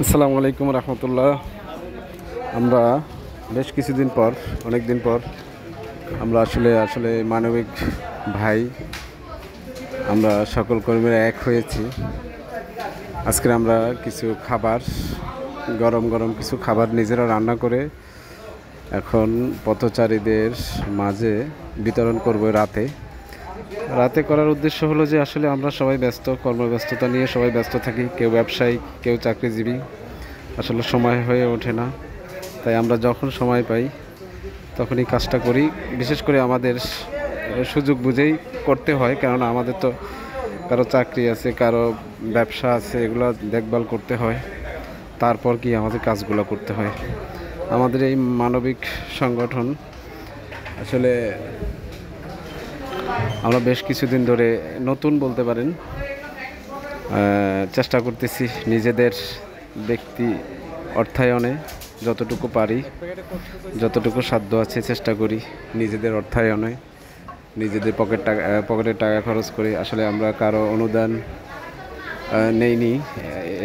আসসালামু আলাইকুম রহমতুল্লাহ। আমরা বেশ কিছুদিন পর, অনেক দিন পর আমরা আসলে আসলে মানবিক ভাই, আমরা সকল কর্মীরা এক হয়েছি। আজকে আমরা কিছু খাবার, গরম গরম কিছু খাবার নিজেরা রান্না করে এখন পথচারীদের মাঝে বিতরণ করব। রাতে করার উদ্দেশ্য হলো যে আসলে আমরা সবাই ব্যস্ত, কর্মব্যস্ততা নিয়ে সবাই ব্যস্ত থাকি। কেউ ব্যবসায়ী, কেউ চাকরিজীবী, আসলে সময় হয়ে ওঠে না। তাই আমরা যখন সময় পাই তখনই কাজটা করি। বিশেষ করে আমাদের সুযোগ বুঝেই করতে হয়, কেননা আমাদের তো কারো চাকরি আছে, কারো ব্যবসা আছে, এগুলো দেখভাল করতে হয়। তারপর কি আমাদের কাজগুলো করতে হয়। আমাদের এই মানবিক সংগঠন আসলে আমরা বেশ কিছুদিন ধরে নতুন বলতে পারেন, চেষ্টা করতেছি নিজেদের ব্যক্তি অর্থায়নে যতটুকু পারি, যতটুকু সাধ্য আছে চেষ্টা করি নিজেদের অর্থায়নে, নিজেদের পকেটের টাকা খরচ করে। আসলে আমরা কারো অনুদান নেইনি।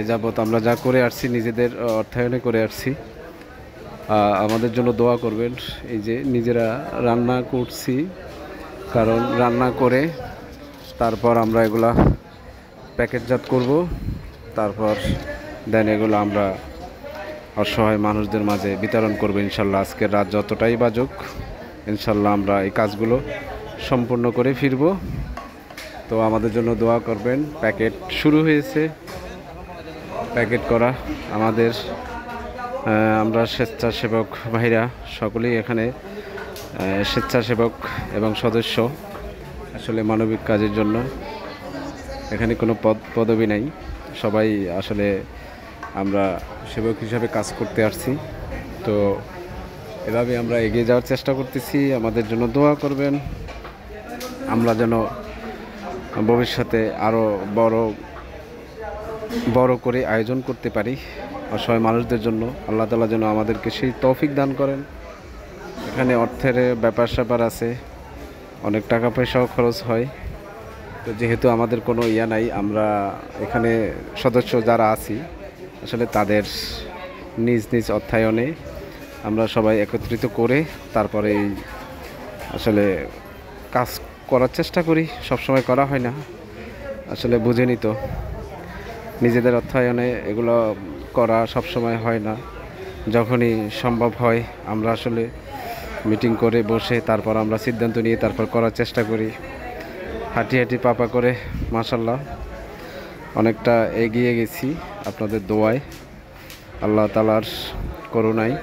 এ যাবৎ আমরা যা করে আসছি নিজেদের অর্থায়নে করে আসছি। আমাদের জন্য দোয়া করবেন। এই যে নিজেরা রান্না করছি, কারণ রান্না করে তারপর আমরা এগুলা প্যাকেটজাত করব, তারপর দেন এগুলো আমরা অসহায় মানুষদের মাঝে বিতরণ করব ইনশাল্লাহ। আজকের রাত যতটাই বাজুক, ইনশাল্লাহ আমরা এই কাজগুলো সম্পূর্ণ করে ফিরব। তো আমাদের জন্য দোয়া করবেন। প্যাকেট শুরু হয়েছে, প্যাকেট করা আমাদের আমরা স্বেচ্ছাসেবক ভাইরা সকলেই এখানে স্বেচ্ছাসেবক এবং সদস্য। আসলে মানবিক কাজের জন্য এখানে কোনো পদবি নাই, সবাই আসলে আমরা সেবক হিসাবে কাজ করতে আসছি। তো এভাবে আমরা এগিয়ে যাওয়ার চেষ্টা করতেছি। আমাদের জন্য দোয়া করবেন, আমরা যেন ভবিষ্যতে আরও বড় করে আয়োজন করতে পারি অসহায় মানুষদের জন্য। আল্লাহ তাআলা যেন আমাদেরকে সেই তৌফিক দান করেন। এখানে অর্থের ব্যাপার আছে, অনেক টাকা পয়সাও খরচ হয়। তো যেহেতু আমাদের কোনো নাই, আমরা এখানে সদস্য যারা আছি আসলে তাদের নিজ নিজ অর্থায়নে আমরা সবাই একত্রিত করে তারপরে এই আসলে কাজ করার চেষ্টা করি। সবসময় করা হয় না, আসলে বুঝেনি তো, নিজেদের অর্থায়নে এগুলো করা সবসময় হয় না। যখনই সম্ভব হয় আমরা আসলে মিটিং করে বসে তারপর আমরা সিদ্ধান্ত নিয়ে তারপর করার চেষ্টা করি। হাঁটি পাপা করে মাশাল্লাহ অনেকটা এগিয়ে গেছি আপনাদের দোয়ায়, আল্লাহ তাআলার করুণায়।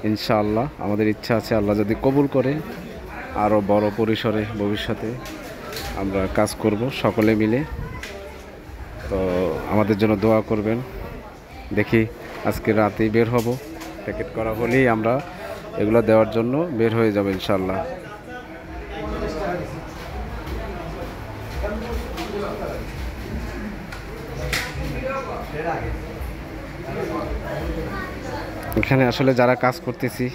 ইনশাআল্লাহ আমাদের ইচ্ছা আছে, আল্লাহ যদি কবুল করে আরও বড় পরিসরে ভবিষ্যতে আমরা কাজ করব সকলে মিলে। তো আমাদের জন্য দোয়া করবেন। দেখি আজকে রাতেই বের হব, প্যাকেট করা হলেই আমরা এগুলো দেওয়ার জন্য বের হয়ে যাব ইনশাআল্লাহ। এখানে আসলে যারা কাজ করতেছি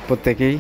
প্রত্যেকেই